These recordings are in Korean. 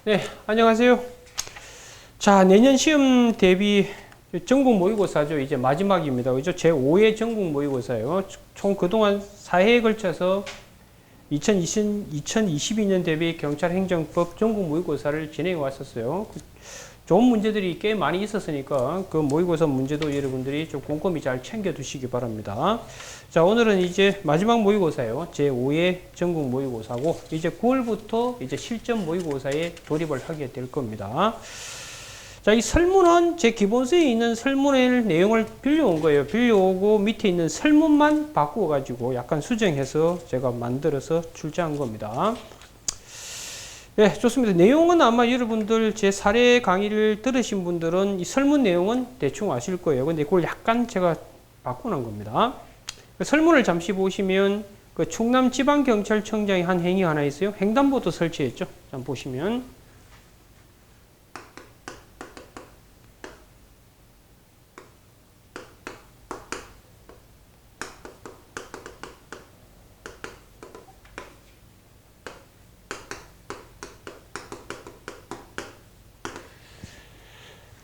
네, 안녕하세요. 자, 내년 시험 대비 전국 모의고사죠. 이제 마지막입니다. 그죠? 제5회 전국 모의고사예요. 총 그동안 4회에 걸쳐서 2022년 대비 경찰행정법 전국 모의고사를 진행해 왔었어요. 좋은 문제들이 꽤 많이 있었으니까 그 모의고사 문제도 여러분들이 좀 꼼꼼히 잘 챙겨 두시기 바랍니다. 자, 오늘은 이제 마지막 모의고사예요. 제5회 전국 모의고사고 이제 9월부터 이제 실전 모의고사에 돌입을 하게 될 겁니다. 자, 이 설문은 제 기본서에 있는 설문의 내용을 빌려온 거예요. 빌려오고 밑에 있는 설문만 바꾸어 가지고 약간 수정해서 제가 만들어서 출제한 겁니다. 네, 좋습니다. 내용은 아마 여러분들 제 사례 강의를 들으신 분들은 이 설문 내용은 대충 아실 거예요. 근데 그걸 약간 제가 바꾸는 겁니다. 설문을 잠시 보시면 그 충남지방경찰청장이 한 행위가 하나 있어요. 횡단보도 설치했죠. 잠 보시면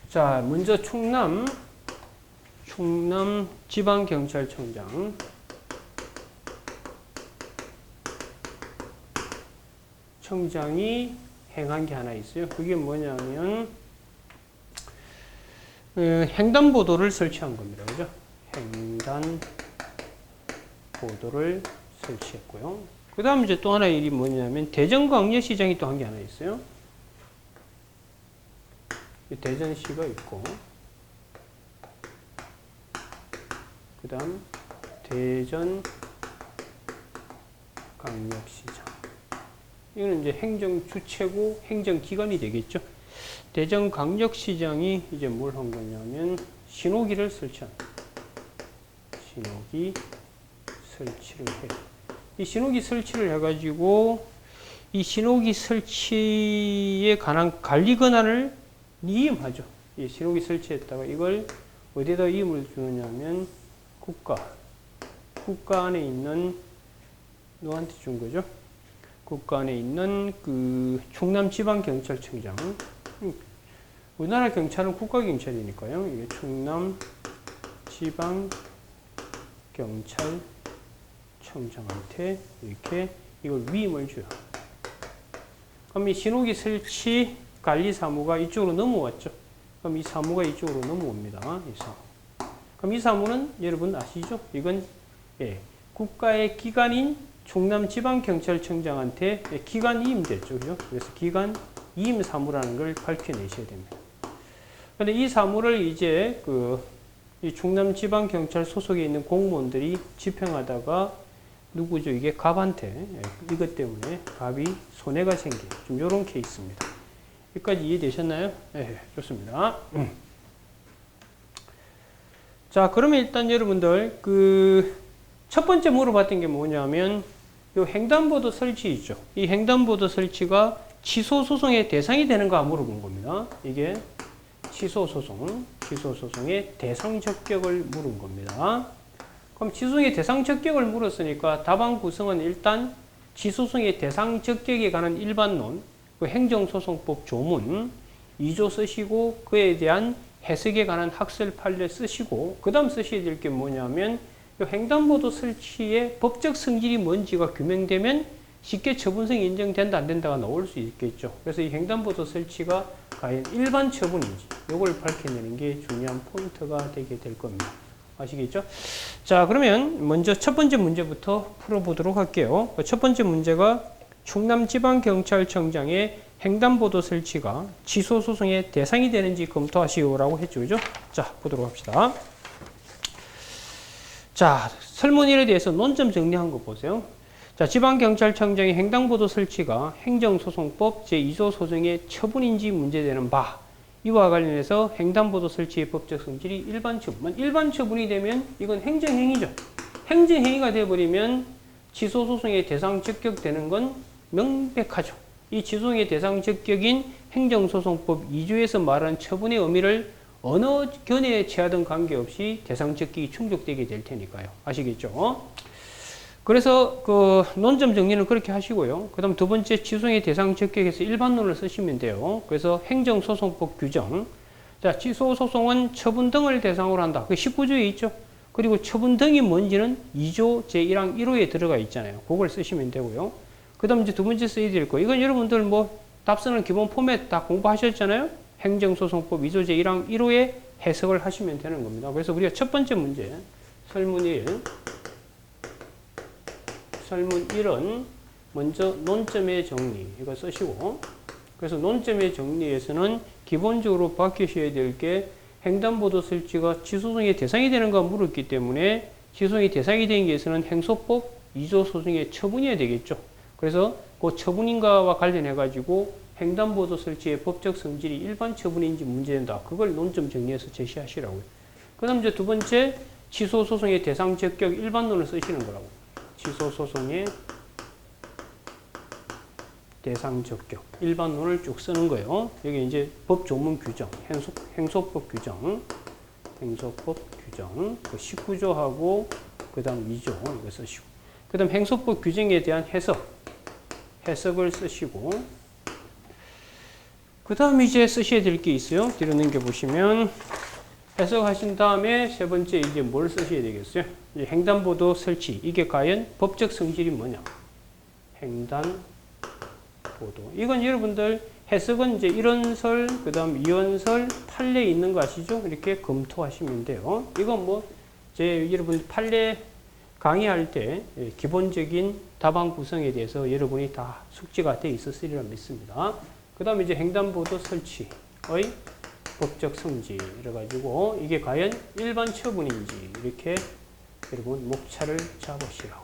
자, 먼저 충남지방경찰청장 청장이 행한 게 하나 있어요. 그게 뭐냐면 횡단보도를 설치한 겁니다. 그죠? 횡단보도를 설치했고요. 그 다음 이제 또 하나의 일이 뭐냐면 대전광역시장이 또 한 게 하나 있어요. 대전시가 있고 그 다음 대전광역시장, 이거는 이제 행정주체고 행정기관이 되겠죠. 대전광역시장이 이제 뭘 한 거냐면 신호기를 설치한, 신호기 설치를 해요. 이 신호기 설치를 해가지고 이 신호기 설치에 관한 관리 권한을 이임하죠. 이 신호기 설치했다가 이걸 어디다 이임을 주느냐면 국가 안에 있는 누구한테 준 거죠? 국가 안에 있는 그 충남지방경찰청장. 우리나라 경찰은 국가경찰이니까요. 이게 충남지방경찰청장한테 이렇게 이걸 위임을 줘요. 그럼 이 신호기 설치 관리 사무가 이쪽으로 넘어왔죠. 그럼 이 사무가 이쪽으로 넘어옵니다. 이 사무. 그럼 이 사무는 여러분 아시죠? 이건 국가의 기관인 충남지방경찰청장한테 기관 이임됐죠. 그죠? 그래서 기관 이임 사무라는 걸 밝혀내셔야 됩니다. 그런데 이 사무를 이제 이 충남지방경찰 소속에 있는 공무원들이 집행하다가 누구죠? 이게 갑한테 이것 때문에 갑이 손해가 생긴 좀 이런 케이스입니다. 여기까지 이해되셨나요? 네, 좋습니다. 자, 그러면 일단 여러분들 첫 번째 물어봤던 게 뭐냐면 요 횡단보도 설치 있죠. 이 횡단보도 설치가 취소 소송의 대상이 되는가 물어본 겁니다. 이게 취소 소송의 대상 적격을 물은 겁니다. 그럼 취소의 대상 적격을 물었으니까 답안 구성은 일단 취소송의 대상 적격에 관한 일반론, 그 행정소송법 조문 2조 쓰시고 그에 대한 해석에 관한 학설 판례 쓰시고 그 다음 쓰셔야 될 게 뭐냐면 횡단보도 설치의 법적 성질이 뭔지가 규명되면 쉽게 처분성이 인정된다 안 된다가 나올 수 있겠죠. 그래서 이 횡단보도 설치가 과연 일반 처분인지 이걸 밝혀내는 게 중요한 포인트가 되게 될 겁니다. 아시겠죠? 자, 그러면 먼저 첫 번째 문제부터 풀어보도록 할게요. 첫 번째 문제가 충남지방경찰청장의 횡단보도 설치가 취소소송의 대상이 되는지 검토하시오라고 했죠. 그죠? 자, 보도록 합시다. 자, 설문일에 대해서 논점 정리한 거 보세요. 자, 지방경찰청장의 횡단보도 설치가 행정소송법 제2조 소송의 처분인지 문제되는 바, 이와 관련해서 횡단보도 설치의 법적 성질이 일반 처분. 일반 처분이 되면 이건 행정행위죠. 행정행위가 되어버리면 취소소송의 대상 적격되는 건 명백하죠. 이 취소송의 대상 적격인 행정소송법 2조에서 말하는 처분의 의미를 어느 견해에 취하든 관계없이 대상 적격이 충족되게 될 테니까요. 아시겠죠? 그래서 그 논점 정리는 그렇게 하시고요. 그 다음 두 번째 취소의 대상 적격에서 일반론을 쓰시면 돼요. 그래서 행정소송법 규정. 자, 취소소송은 처분 등을 대상으로 한다. 그 19조에 있죠. 그리고 처분 등이 뭔지는 2조 제1항 1호에 들어가 있잖아요. 그걸 쓰시면 되고요. 그 다음 이제 두 번째 써야 될 거. 이건 여러분들 뭐 답쓰는 기본 포맷 다 공부하셨잖아요. 행정소송법 2조 제1항 1호에 해석을 하시면 되는 겁니다. 그래서 우리가 첫 번째 문제, 설문 1. 설문 1은 먼저 논점의 정리, 이거 쓰시고, 그래서 논점의 정리에서는 기본적으로 바뀌셔야 될 게 횡단보도 설치가 취소소송의 대상이 되는가 물었기 때문에 취소소송의 대상이 되는 것에서는 행소법 2조 소송의 처분이어야 되겠죠. 그래서 그 처분인가와 관련해가지고 횡단보도 설치의 법적 성질이 일반 처분인지 문제된다. 그걸 논점 정리해서 제시하시라고요. 그 다음 이제 두 번째, 취소소송의 대상 적격 일반론을 쓰시는 거라고. 취소소송의 대상 적격 일반론을 쭉 쓰는 거예요. 여기 이제 법 조문 규정, 행소법 규정, 행소법 규정, 그 19조하고 그 다음 2조 이거 쓰시고, 그 다음 행소법 규정에 대한 해석을 쓰시고, 그 다음 이제 쓰셔야 될 게 있어요. 뒤로 넘겨보시면 해석하신 다음에 세 번째 이제 뭘 쓰셔야 되겠어요? 이제 횡단보도 설치, 이게 과연 법적 성질이 뭐냐? 횡단보도. 이건 여러분들 해석은 이제 1원설, 그 다음 2원설, 판례에 있는 거 아시죠? 이렇게 검토하시면 돼요. 이건 뭐, 여러분 판례 강의할 때 기본적인 답안 구성에 대해서 여러분이 다 숙지가 돼 있었으리라 믿습니다. 그 다음에 이제 횡단보도 설치의 법적 성질, 이래가지고 이게 과연 일반 처분인지 이렇게 여러분 목차를 잡으시라고.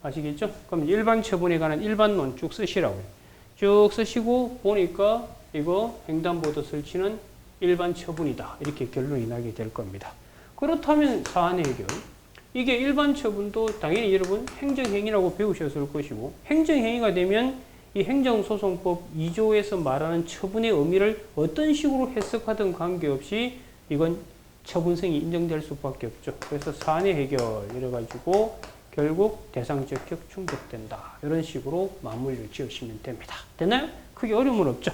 아시겠죠? 그럼 일반 처분에 관한 일반론 쭉 쓰시라고요. 쭉 쓰시고 보니까 이거 횡단보도 설치는 일반 처분이다. 이렇게 결론이 나게 될 겁니다. 그렇다면 사안의 해결. 이게 일반 처분도 당연히 여러분 행정행위라고 배우셨을 것이고, 행정행위가 되면 이 행정소송법 2조에서 말하는 처분의 의미를 어떤 식으로 해석하든 관계없이 이건 처분성이 인정될 수밖에 없죠. 그래서 사안의 해결 이래가지고 결국 대상 적격 충족된다. 이런 식으로 마무리를 지으시면 됩니다. 됐나요? 크게 어려움은 없죠.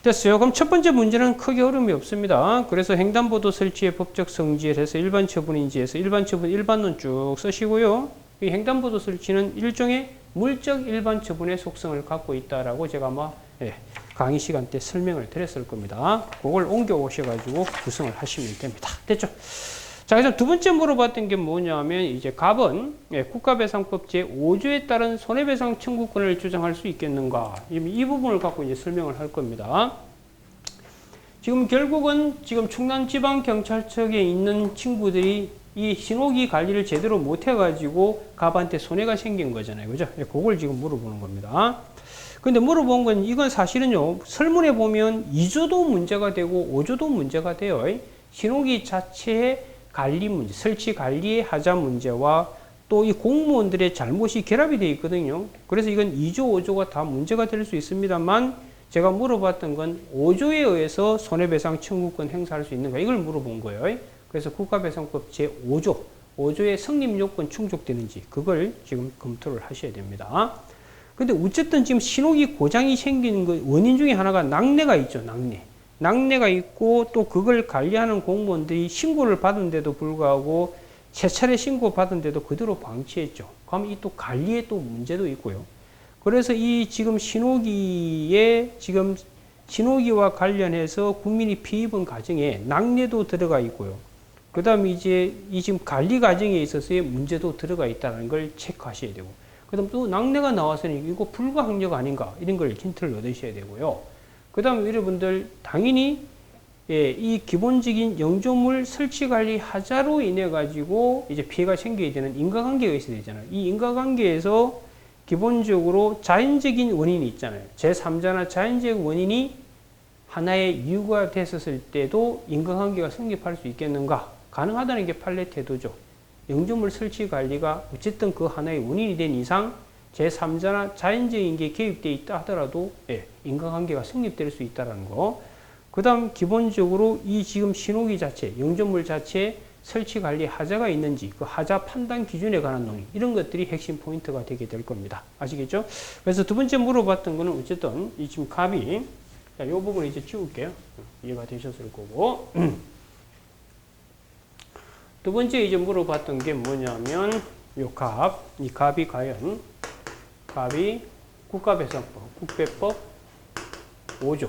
됐어요. 그럼 첫 번째 문제는 크게 어려움이 없습니다. 그래서 횡단보도 설치의 법적 성질에서 일반 처분인지 해서 일반 처분 일반론 쭉 쓰시고요. 이 횡단보도 설치는 일종의 물적 일반 처분의 속성을 갖고 있다라고 제가 아마 강의 시간 때 설명을 드렸을 겁니다. 그걸 옮겨 오셔가지고 구성을 하시면 됩니다. 됐죠? 자, 그래서 두 번째 물어봤던 게 뭐냐면, 이제 갑은 국가배상법 제5조에 따른 손해배상 청구권을 주장할 수 있겠는가? 이 부분을 갖고 이제 설명을 할 겁니다. 지금 결국은 지금 충남지방경찰청에 있는 친구들이 이 신호기 관리를 제대로 못해가지고 갑한테 손해가 생긴 거잖아요. 그죠? 그걸 지금 물어보는 겁니다. 근데 물어본 건 이건 사실은요, 설문에 보면 2조도 문제가 되고 5조도 문제가 돼요. 신호기 자체의 관리 문제, 설치 관리의 하자 문제와 또 이 공무원들의 잘못이 결합이 되어 있거든요. 그래서 이건 2조, 5조가 다 문제가 될 수 있습니다만, 제가 물어봤던 건 5조에 의해서 손해배상 청구권 행사할 수 있는가, 이걸 물어본 거예요. 그래서 국가배상법 제5조, 5조의 성립 요건 충족되는지 그걸 지금 검토를 하셔야 됩니다. 근데 어쨌든 지금 신호기 고장이 생기는 그 원인 중에 하나가 낙내가 있죠. 낙내가 있고, 또 그걸 관리하는 공무원들이 신고를 받은데도 불구하고 세 차례 신고 받은데도 그대로 방치했죠. 그럼 이 또 관리에 또 문제도 있고요. 그래서 이 지금 신호기와 관련해서 국민이 피해 입은 과정에 낙내도 들어가 있고요. 그 다음에 이제 이 지금 관리 과정에 있어서의 문제도 들어가 있다는 걸 체크하셔야 되고, 그 다음 또 낙내가 나와서는 이거 불가항력 아닌가, 이런 걸 힌트를 얻으셔야 되고요. 그 다음에 여러분들 당연히 이 기본적인 영조물 설치 관리 하자로 인해 가지고 이제 피해가 생기게 되는 인과관계가 있어야 되잖아요. 이 인과관계에서 기본적으로 자연적인 원인이 있잖아요. 제3자나 자연적 원인이 하나의 이유가 됐었을 때도 인과관계가 성립할 수 있겠는가? 가능하다는 게 판례 태도죠. 영조물 설치 관리가 어쨌든 그 하나의 원인이 된 이상 제3자나 자연적인 게 개입되어 있다 하더라도 인과관계가 성립될 수 있다는 거. 그 다음 기본적으로 이 지금 신호기 자체, 영조물 자체에 설치 관리 하자가 있는지 그 하자 판단 기준에 관한 논의 이런 것들이 핵심 포인트가 되게 될 겁니다. 아시겠죠? 그래서 두 번째 물어봤던 거는 어쨌든 이 지금 값이 자, 이 부분 이제 지울게요. 이해가 되셨을 거고 두 번째 이제 물어봤던 게 뭐냐면 이 값이 과연 값이 국가배상법, 국배법 5조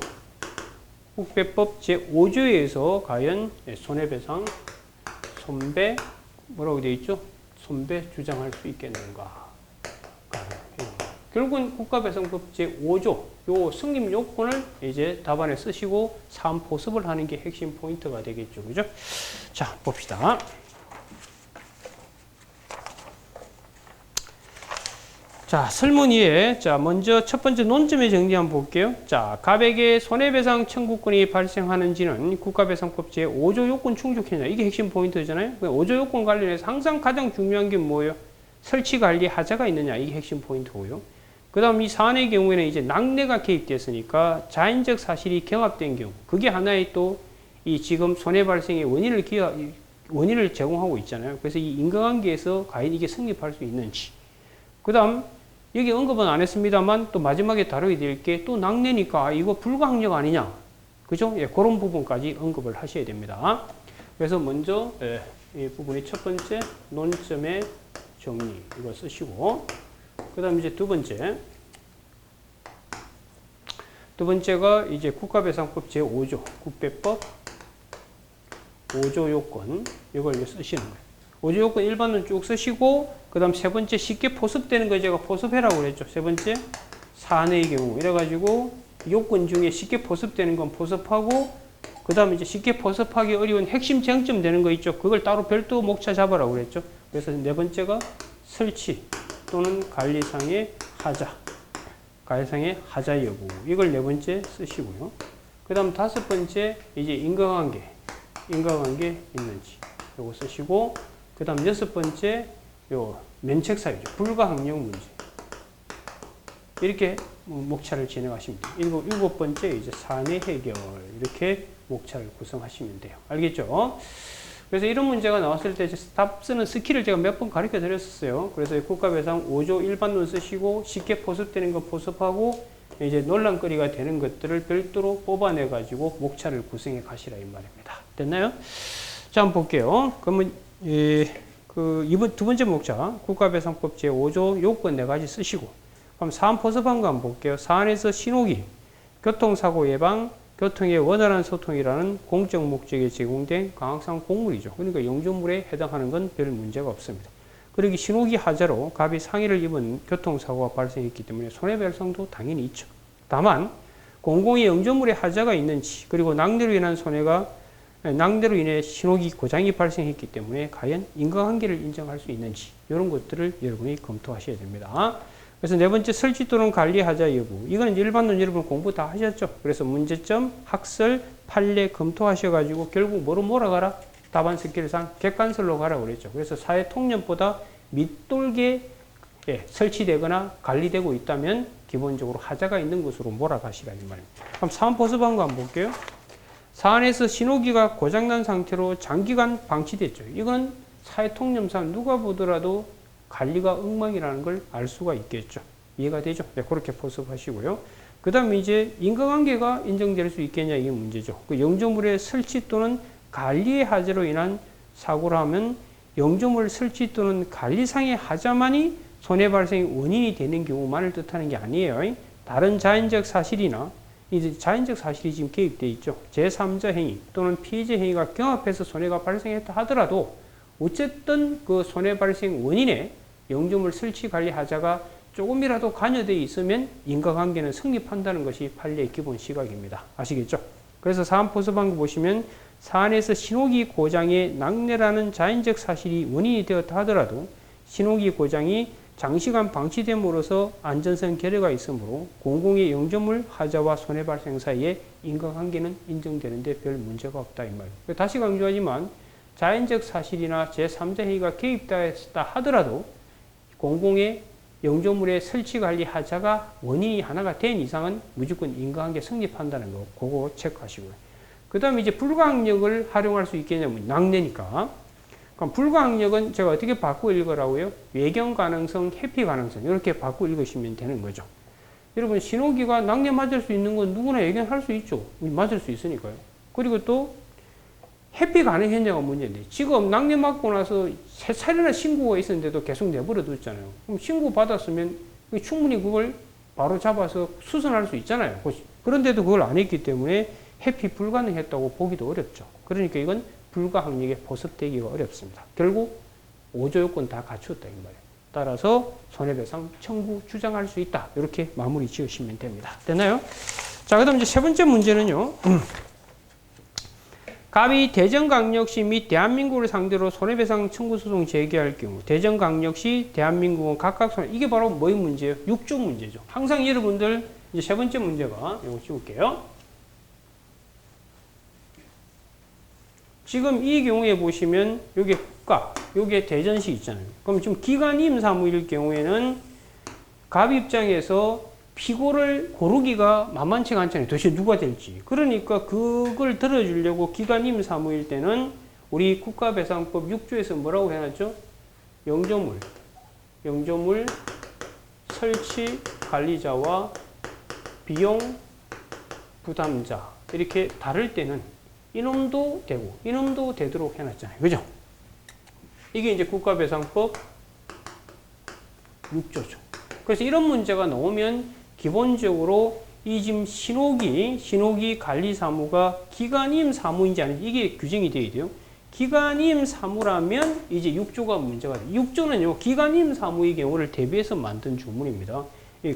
국배법 제5조에서 과연 손해배상 손배 뭐라고 되어 있죠? 손배 주장할 수 있겠는가? 결국은 국가배상법 제5조 요 승립 요건을 이제 답안에 쓰시고 사안 포습을 하는 게 핵심 포인트가 되겠죠. 그죠? 자, 봅시다. 자, 설문위에 자, 먼저 첫 번째 논점의 정리 한번 볼게요. 자, 갑에게 손해배상 청구권이 발생하는지는 국가배상법 제5조 요건 충족했냐. 이게 핵심 포인트잖아요. 5조 요건 관련해서 항상 가장 중요한 게 뭐예요? 설치 관리 하자가 있느냐. 이게 핵심 포인트고요. 그 다음 이 사안의 경우에는 이제 낙내가 개입됐으니까 자인적 사실이 경합된 경우. 그게 하나의 또 이 지금 손해 발생의 원인을 제공하고 있잖아요. 그래서 이 인과관계에서 과연 이게 성립할 수 있는지. 그 다음 여기 언급은 안 했습니다만 또 마지막에 다루게 될 게 또 낙내니까 이거 불가항력 아니냐. 그죠? 예, 그런 부분까지 언급을 하셔야 됩니다. 그래서 먼저 이 부분이 첫 번째 논점의 정리 이거 쓰시고 그 다음 이제 두 번째가 이제 국가배상법 제5조 국배법 5조 요건 이걸 이제 쓰시는 거예요. 5조 요건 일반은 쭉 쓰시고 그 다음 세 번째 쉽게 포섭되는 거 제가 포섭해라고 그랬죠. 세 번째 사안의 경우 이래가지고 요건 중에 쉽게 포섭되는 건 포섭하고 그 다음 이제 쉽게 포섭하기 어려운 핵심 쟁점 되는 거 있죠. 그걸 따로 별도 목차 잡아라고 그랬죠. 그래서 네 번째가 설치 또는 관리상의 하자 관리상의 하자 여부 이걸 네 번째 쓰시고요. 그 다음 다섯 번째 이제 인과관계 있는지 요거 쓰시고 그 다음 여섯 번째 요 면책사유죠. 불가항력 문제. 이렇게 목차를 진행하시면 돼요. 일곱 번째 이제 사안의 해결. 이렇게 목차를 구성하시면 돼요. 알겠죠? 그래서 이런 문제가 나왔을 때 답 쓰는 스킬을 제가 몇 번 가르쳐 드렸었어요. 그래서 국가배상 5조 일반론 쓰시고 쉽게 포섭되는 거 포섭하고 이제 논란거리가 되는 것들을 별도로 뽑아내 가지고 목차를 구성해 가시라 이 말입니다. 됐나요? 자, 한번 볼게요. 그러면 이번 두 번째 목차 국가배상법 제5조 요건 4가지 쓰시고 그럼 사안 포섭한 거 한번 볼게요. 사안에서 신호기, 교통사고 예방, 교통의 원활한 소통이라는 공적 목적에 제공된 광학상 공물이죠. 그러니까 영조물에 해당하는 건 별 문제가 없습니다. 그리고 신호기 하자로 갑이 상해를 입은 교통사고가 발생했기 때문에 손해배상도 당연히 있죠. 다만 공공의 영조물에 하자가 있는지 그리고 낙내로 인해 신호기 고장이 발생했기 때문에 과연 인과관계를 인정할 수 있는지 이런 것들을 여러분이 검토하셔야 됩니다. 그래서 네 번째 설치 또는 관리하자 여부. 이거는 일반론 여러분 공부 다 하셨죠. 그래서 문제점, 학설, 판례 검토하셔가지고 결국 뭐로 몰아가라? 답안 스킬상 객관설로 가라고 그랬죠. 그래서 사회 통념보다 밑돌게 설치되거나 관리되고 있다면 기본적으로 하자가 있는 것으로 몰아가시라 이 말입니다. 그럼 사안 포섭한 거 한번 볼게요. 사안에서 신호기가 고장난 상태로 장기간 방치됐죠. 이건 사회 통념상 누가 보더라도 관리가 엉망이라는 걸 알 수가 있겠죠. 이해가 되죠? 네, 그렇게 포섭하시고요. 그 다음에 이제 인과관계가 인정될 수 있겠냐 이게 문제죠. 그 영조물의 설치 또는 관리의 하자로 인한 사고라면 영조물 설치 또는 관리상의 하자만이 손해 발생 원인이 되는 경우만을 뜻하는 게 아니에요. 다른 자연적 사실이나 이제 자연적 사실이 지금 개입되어 있죠. 제3자 행위 또는 피해자 행위가 경합해서 손해가 발생했다 하더라도 어쨌든 그 손해 발생 원인에 영조물 설치 관리 하자가 조금이라도 관여되어 있으면 인과관계는 성립한다는 것이 판례의 기본 시각입니다. 아시겠죠? 그래서 사안 포섭한 거 보시면 사안에서 신호기 고장의 낙내라는 자연적 사실이 원인이 되었다 하더라도 신호기 고장이 장시간 방치됨으로써 안전성 결여가 있으므로 공공의 영조물 하자와 손해 발생 사이에 인과관계는 인정되는데 별 문제가 없다 이 말이에요. 다시 강조하지만 자연적 사실이나 제3자 행위가 개입됐다 하더라도 공공의 영조물의 설치 관리 하자가 원인이 하나가 된 이상은 무조건 인과관계 성립한다는 거 그거 체크하시고요. 그 다음에 이제 불가항력을 활용할 수 있겠냐면 낙내니까 그럼 불가항력은 제가 어떻게 바꾸어 읽으라고요? 외경 가능성, 회피 가능성 이렇게 바꾸어 읽으시면 되는 거죠. 여러분 신호기가 낙뢰 맞을 수 있는 건 누구나 예견할 수 있죠. 맞을 수 있으니까요. 그리고 또 회피 가능 현장은 문제인데 지금 낙뢰 맞고 나서 세 차례나 신고가 있었는데도 계속 내버려 뒀잖아요. 그럼 신고 받았으면 충분히 그걸 바로 잡아서 수선할 수 있잖아요. 그런데도 그걸 안 했기 때문에 회피 불가능했다고 보기도 어렵죠. 그러니까 이건 불가항력에 포섭되기가 어렵습니다. 결국 5조 요건 다 갖추었다 이 말이에요. 따라서 손해배상 청구 주장할 수 있다. 이렇게 마무리 지으시면 됩니다. 됐나요? 자, 그다음 이제 세 번째 문제는요. 갑이 대전광역시 및 대한민국을 상대로 손해배상 청구 소송 제기할 경우 대전광역시, 대한민국은 각각 이게 바로 뭐의 문제예요? 6조 문제죠. 항상 여러분들 이제 세 번째 문제가 이거 찍을게요. 지금 이 경우에 보시면 여기 국가, 여기에 대전시 있잖아요. 그럼 지금 기관임 사무일 경우에는 갑 입장에서 피고를 고르기가 만만치가 않잖아요. 도대체 누가 될지. 그러니까 그걸 들어주려고 기관임 사무일 때는 우리 국가배상법 6조에서 뭐라고 해놨죠? 영조물 설치 관리자와 비용 부담자 이렇게 다를 때는 이놈도 되고 이놈도 되도록 해놨잖아요. 그죠? 이게 이제 국가배상법 6조죠. 그래서 이런 문제가 나오면 기본적으로 이 지금 신호기 관리 사무가 기관임 사무인지 아닌지 이게 규정이 되어야 돼요. 기관임 사무라면 이제 6조가 문제가 돼요. 6조는요, 기관임 사무의 경우를 대비해서 만든 조문입니다.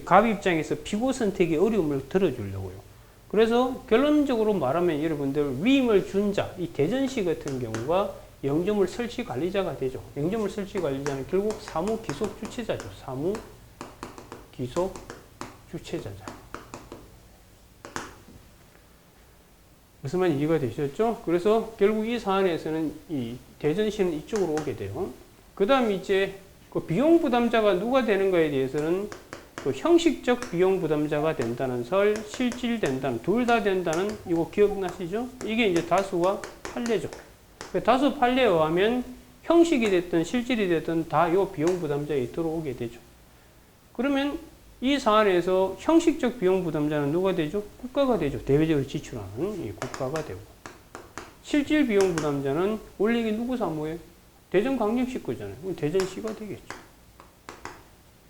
갑 입장에서 피고 선택의 어려움을 들어주려고요. 그래서 결론적으로 말하면 여러분들 위임을 준 자, 이 대전시 같은 경우가 영조물 설치 관리자가 되죠. 영조물 설치 관리자는 결국 사무 기속 주체자죠. 사무 기속 주체자자. 무슨 말인지 이해가 되셨죠? 그래서 결국 이 사안에서는 이 대전시는 이쪽으로 오게 돼요. 그 다음 이제 그 비용 부담자가 누가 되는가에 대해서는 그 형식적 비용 부담자가 된다는 설, 실질된다는, 둘 다 된다는, 이거 기억나시죠? 이게 이제 다수와 판례죠. 다수 판례에 의하면 형식이 됐든 실질이 됐든 다 이 비용 부담자에 들어오게 되죠. 그러면 이 사안에서 형식적 비용 부담자는 누가 되죠? 국가가 되죠. 대외적으로 지출하는 이 국가가 되고. 실질 비용 부담자는 원래 이게 누구 사무예요? 대전광역시 거잖아요. 그럼 대전시가 되겠죠.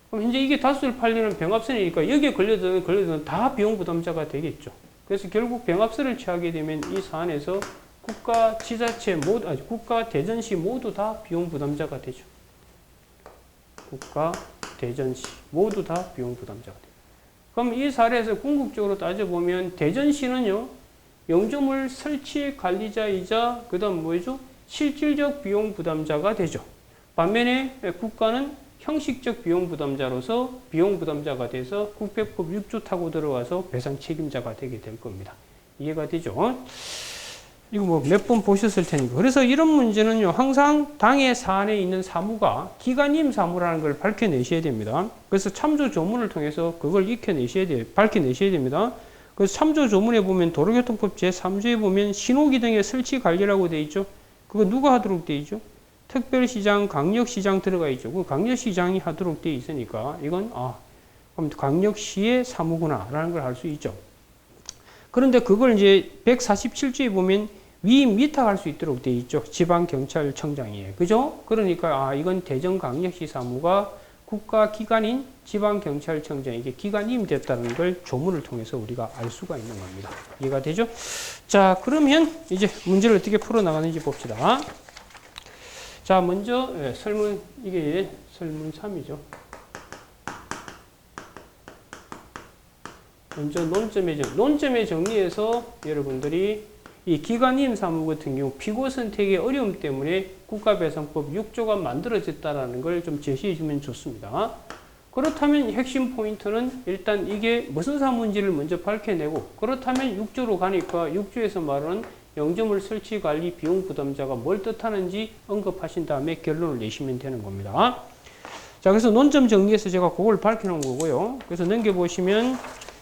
그럼 현재 이게 다수를 팔리는 병합선이니까 여기에 걸려든 다 비용 부담자가 되겠죠. 그래서 결국 병합선을 취하게 되면 이 사안에서 국가, 지자체 모두, 국가, 대전시 모두 다 비용 부담자가 되죠. 국가, 대전시 모두 다 비용 부담자가 돼요. 그럼 이 사례에서 궁극적으로 따져보면 대전시는요, 영조물 설치 관리자이자 그 다음 뭐죠? 실질적 비용 부담자가 되죠. 반면에 국가는 형식적 비용 부담자로서 비용 부담자가 돼서 국배법 6조 타고 들어와서 배상 책임자가 되게 될 겁니다. 이해가 되죠? 이거 뭐 몇 번 보셨을 테니까. 그래서 이런 문제는요, 항상 당의 사안에 있는 사무가 기관임 사무라는 걸 밝혀내셔야 됩니다. 그래서 참조 조문을 통해서 그걸 밝혀내셔야 됩니다. 그래서 참조 조문에 보면 도로교통법 제3조에 보면 신호기 등의 설치 관리라고 되어 있죠. 그거 누가 하도록 되어 있죠? 특별시장, 강력시장 들어가 있죠. 그 강력시장이 하도록 되어 있으니까 이건 그럼 강력시의 사무구나 라는 걸 알 수 있죠. 그런데 그걸 이제 147조에 보면 위임 위탁할 수 있도록 되어 있죠. 지방경찰청장이에요. 그죠? 그러니까 이건 대전광역시 사무가 국가기관인 지방경찰청장에게 기관임 됐다는 걸 조문을 통해서 우리가 알 수가 있는 겁니다. 이해가 되죠? 자, 그러면 이제 문제를 어떻게 풀어나가는지 봅시다. 자, 먼저 설문, 이게 설문 3이죠. 먼저 논점의 정리에서 여러분들이 이 기관임 사무 같은 경우 피고 선택의 어려움 때문에 국가배상법 6조가 만들어졌다는 걸 좀 제시해 주면 좋습니다. 그렇다면 핵심 포인트는 일단 이게 무슨 사무인지를 먼저 밝혀내고, 그렇다면 6조로 가니까 6조에서 말하는 영조물 설치 관리 비용 부담자가 뭘 뜻하는지 언급하신 다음에 결론을 내시면 되는 겁니다. 자, 그래서 논점 정리해서 제가 그걸 밝혀놓은 거고요. 그래서 넘겨보시면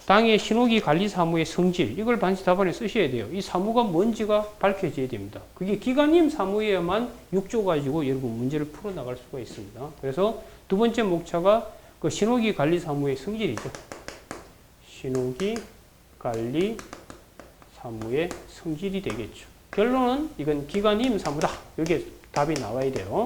당의 신호기 관리 사무의 성질, 이걸 반드시 답안에 쓰셔야 돼요. 이 사무가 뭔지가 밝혀져야 됩니다. 그게 기관임 사무에만 6조 가지고 여러분 문제를 풀어나갈 수가 있습니다. 그래서 두 번째 목차가 그 신호기 관리 사무의 성질이죠. 신호기 관리 사무의 성질이 되겠죠. 결론은 이건 기관임 사무다. 여기에 답이 나와야 돼요.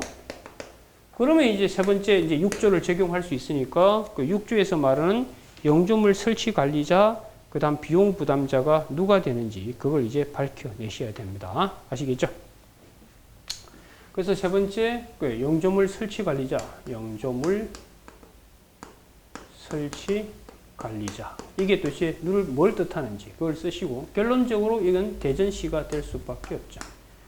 그러면 이제 세 번째 이제 6조를 적용할 수 있으니까 그 6조에서 말하는 영조물 설치 관리자, 그 다음 비용 부담자가 누가 되는지 그걸 이제 밝혀내셔야 됩니다. 아시겠죠? 그래서 세 번째, 그 영조물 설치 관리자, 영조물 설치 관리자. 이게 도대체 뭘 뜻하는지 그걸 쓰시고, 결론적으로 이건 대전시가 될 수밖에 없죠.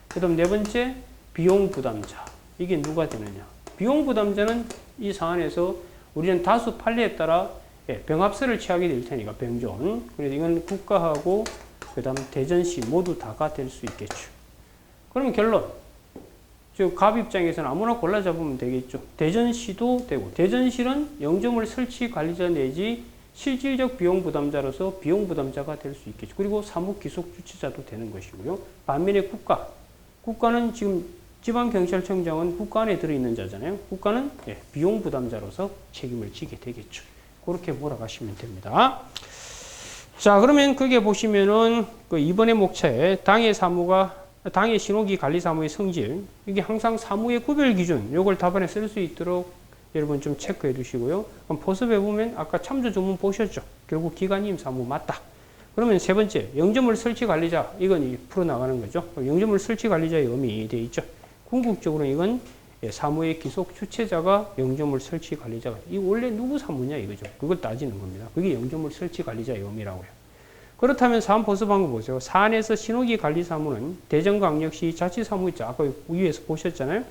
그 다음 네 번째, 비용 부담자. 이게 누가 되느냐? 비용 부담자는 이 사안에서 우리는 다수 판례에 따라 병합세를 취하게 될 테니까, 병존. 그래서 이건 국가하고 그 다음 대전시 모두 다가 될 수 있겠죠. 그러면 결론. 즉, 갑 입장에서는 아무나 골라 잡으면 되겠죠. 대전시도 되고, 대전시는 영조물 설치 관리자 내지 실질적 비용 부담자로서 비용 부담자가 될 수 있겠죠. 그리고 사무 기속 주체자도 되는 것이고요. 반면에 국가는 지금 지방경찰청장은 국가 안에 들어있는 자잖아요. 국가는 비용 부담자로서 책임을 지게 되겠죠. 그렇게 몰아가시면 됩니다. 자, 그러면 그게 보시면은 그 이번에 목차에 당의 신호기 관리 사무의 성질, 이게 항상 사무의 구별 기준, 요걸 답안에 쓸 수 있도록 여러분 좀 체크해 두시고요. 그럼 포섭에 보면 아까 참조 조문 보셨죠? 결국 기관임 사무 맞다. 그러면 세 번째, 영조물 설치 관리자, 이건 풀어나가는 거죠. 영조물 설치 관리자의 의미 되어 있죠. 궁극적으로 이건 사무의 기속 주체자가 영조물 설치 관리자가, 이 원래 누구 사무냐 이거죠. 그걸 따지는 겁니다. 그게 영조물 설치 관리자의 의미라고요. 그렇다면 사안 포섭 방법 보세요. 사안에서 신호기 관리 사무는 대전광역시 자치사무 있죠. 아까 위에서 보셨잖아요.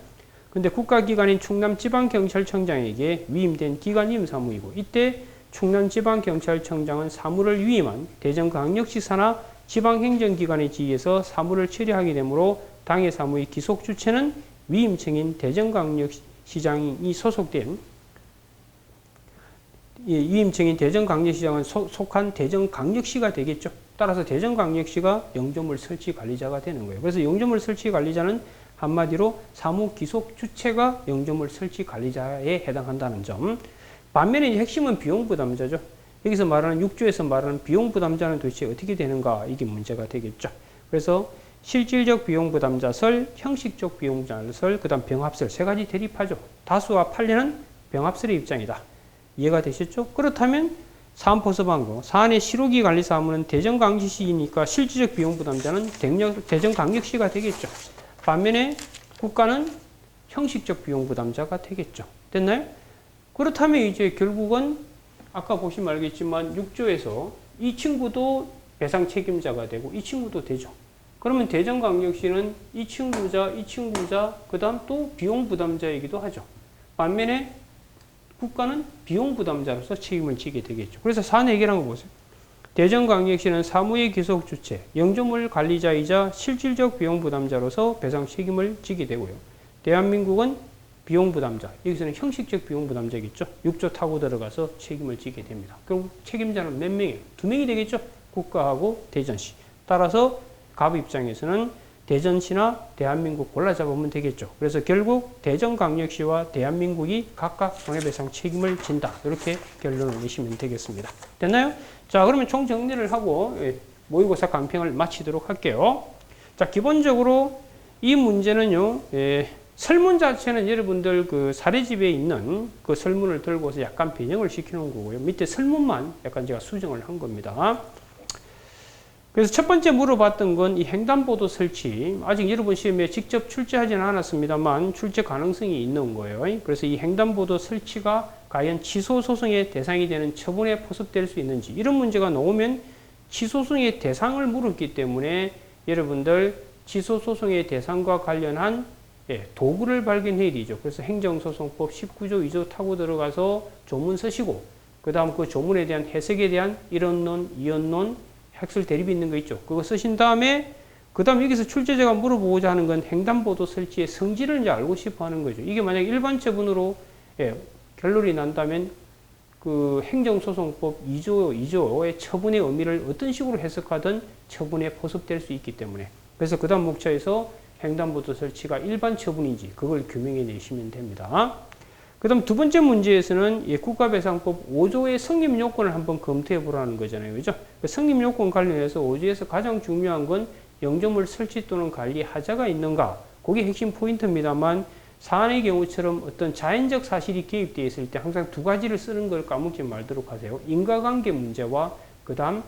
근데 국가기관인 충남지방경찰청장에게 위임된 기관임 사무이고, 이때 충남지방경찰청장은 사무를 위임한 대전광역시 산하 지방행정기관의 지위에서 사무를 처리하게 되므로 당의 사무의 기속 주체는 위임청인 대전광역시장이 소속된, 위임청인 대전광역시장은 속한 대전광역시가 되겠죠. 따라서 대전광역시가 영조물 설치 관리자가 되는 거예요. 그래서 영조물 설치 관리자는 한마디로 사무 기속 주체가 영조물 설치 관리자에 해당한다는 점. 반면에 핵심은 비용 부담자죠. 여기서 말하는 6조에서 말하는 비용 부담자는 도대체 어떻게 되는가, 이게 문제가 되겠죠. 그래서 실질적 비용 부담자설, 형식적 비용 부담자설, 그 다음 병합설, 세 가지 대립하죠. 다수와 판례는 병합설의 입장이다. 이해가 되셨죠? 그렇다면 사안 포섭한 사안의 실호기 관리 사무는 대전광역시이니까 실질적 비용 부담자는 대전광역시가 되겠죠. 반면에 국가는 형식적 비용 부담자가 되겠죠. 됐나요? 그렇다면 이제 결국은 아까 보시면 알겠지만 6조에서 이 친구도 배상 책임자가 되고 이 친구도 되죠. 그러면 대전광역시는 이 친구자, 그 다음 또 비용 부담자이기도 하죠. 반면에 국가는 비용 부담자로서 책임을 지게 되겠죠. 그래서 사안 해결한 거 보세요. 대전광역시는 사무의 기속 주체, 영조물 관리자이자 실질적 비용 부담자로서 배상 책임을 지게 되고요. 대한민국은 비용 부담자, 여기서는 형식적 비용 부담자겠죠. 6조 타고 들어가서 책임을 지게 됩니다. 결국 책임자는 몇 명이에요? 2명이 되겠죠. 국가하고 대전시. 따라서 갑 입장에서는 대전시나 대한민국 골라 잡으면 되겠죠. 그래서 결국 대전광역시와 대한민국이 각각 손해배상 책임을 진다. 이렇게 결론을 내시면 되겠습니다. 됐나요? 자, 그러면 총 정리를 하고 모의고사 강평을 마치도록 할게요. 자, 기본적으로 이 문제는요, 설문 자체는 여러분들 그 사례집에 있는 그 설문을 들고서 약간 변형을 시키는 거고요. 밑에 설문만 약간 제가 수정을 한 겁니다. 그래서 첫 번째 물어봤던 건 이 횡단보도 설치. 아직 여러분 시험에 직접 출제하지는 않았습니다만 출제 가능성이 있는 거예요. 그래서 이 횡단보도 설치가 과연 취소소송의 대상이 되는 처분에 포섭될 수 있는지, 이런 문제가 나오면 취소소송의 대상을 물었기 때문에 여러분들 취소소송의 대상과 관련한 도구를 발견해야 되죠. 그래서 행정소송법 19조 2조 타고 들어가서 조문 쓰시고, 그 다음 그 조문에 대한 해석에 대한 이론론, 이언론, 핵설 대립이 있는 거 있죠. 그거 쓰신 다음에 그 다음 여기서 출제자가 물어보고자 하는 건 횡단보도 설치의 성질을 이제 알고 싶어 하는 거죠. 이게 만약 일반 처분으로 결론이 난다면 그 행정소송법 2조의 처분의 의미를 어떤 식으로 해석하든 처분에 포섭될 수 있기 때문에 그래서 그 다음 목차에서 횡단보도 설치가 일반 처분인지 그걸 규명해 내시면 됩니다. 그 다음 두 번째 문제에서는 국가배상법 5조의 성립 요건을 한번 검토해 보라는 거잖아요. 그죠? 그 성립 요건 관련해서 5조에서 가장 중요한 건 영조물 설치 또는 관리 하자가 있는가? 그게 핵심 포인트입니다만 사안의 경우처럼 어떤 자연적 사실이 개입되어 있을 때 항상 두 가지를 쓰는 걸 까먹지 말도록 하세요. 인과관계 문제와 그 다음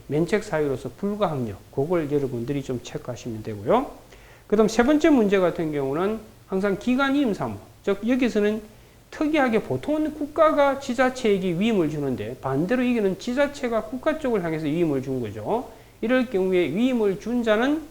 면책 사유로서 불가항력. 그걸 여러분들이 좀 체크하시면 되고요. 그 다음 세 번째 문제 같은 경우는 항상 기관이임 사무. 즉 여기서는 특이하게 보통은 국가가 지자체에게 위임을 주는데 반대로 이거는 지자체가 국가 쪽을 향해서 위임을 준 거죠. 이럴 경우에 위임을 준 자는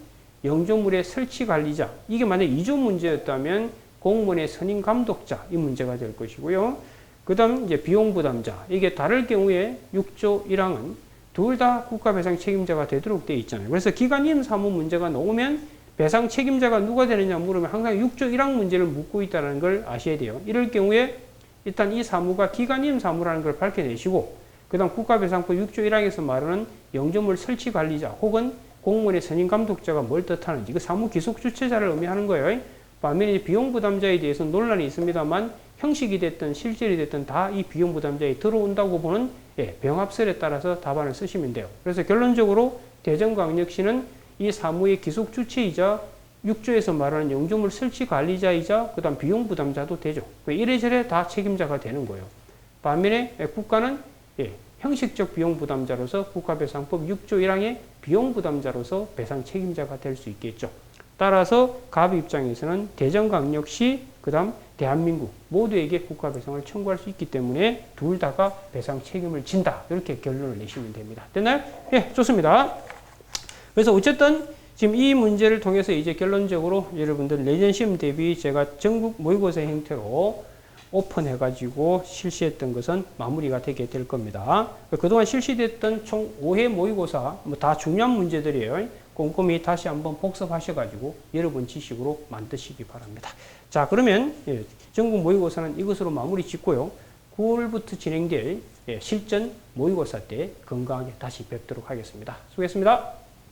영조물의 설치 관리자. 이게 만약 2조 문제였다면 공무원의 선임 감독자 이 문제가 될 것이고요. 그 다음 이제 비용 부담자. 이게 다를 경우에 6조 1항은 둘 다 국가 배상 책임자가 되도록 되어 있잖아요. 그래서 기관이임 사무 문제가 나오면 배상 책임자가 누가 되느냐 물으면 항상 6조 1항 문제를 묻고 있다는 걸 아셔야 돼요. 이럴 경우에 일단 이 사무가 기관이임 사무라는 걸 밝혀내시고 그 다음 국가배상법 6조 1항에서 말하는 영조물 설치 관리자 혹은 공무원의 선임 감독자가 뭘 뜻하는지 그 사무 기속 주체자를 의미하는 거예요. 반면에 비용 부담자에 대해서 논란이 있습니다만 형식이 됐든 실질이 됐든 다 이 비용 부담자에 들어온다고 보는 병합설에 따라서 답안을 쓰시면 돼요. 그래서 결론적으로 대전광역시는 이 사무의 기속 주체이자 6조에서 말하는 영조물 설치 관리자이자 그 다음 비용 부담자도 되죠. 이래저래 다 책임자가 되는 거예요. 반면에 국가는 형식적 비용 부담자로서 국가배상법 6조 1항의 비용 부담자로서 배상 책임자가 될 수 있겠죠. 따라서 갑 입장에서는 대전광역시 그 다음 대한민국 모두에게 국가배상을 청구할 수 있기 때문에 둘 다가 배상 책임을 진다. 이렇게 결론을 내시면 됩니다. 됐나요? 예, 좋습니다. 그래서 어쨌든 지금 이 문제를 통해서 이제 결론적으로 여러분들 내년 시험 대비 제가 전국 모의고사 형태로 오픈해가지고 실시했던 것은 마무리가 되게 될 겁니다. 그동안 실시됐던 총 5회 모의고사 뭐 다 중요한 문제들이에요. 꼼꼼히 다시 한번 복습하셔가지고 여러분 지식으로 만드시기 바랍니다. 자, 그러면 전국 모의고사는 이것으로 마무리 짓고요. 9월부터 진행될 실전 모의고사 때 건강하게 다시 뵙도록 하겠습니다. 수고했습니다.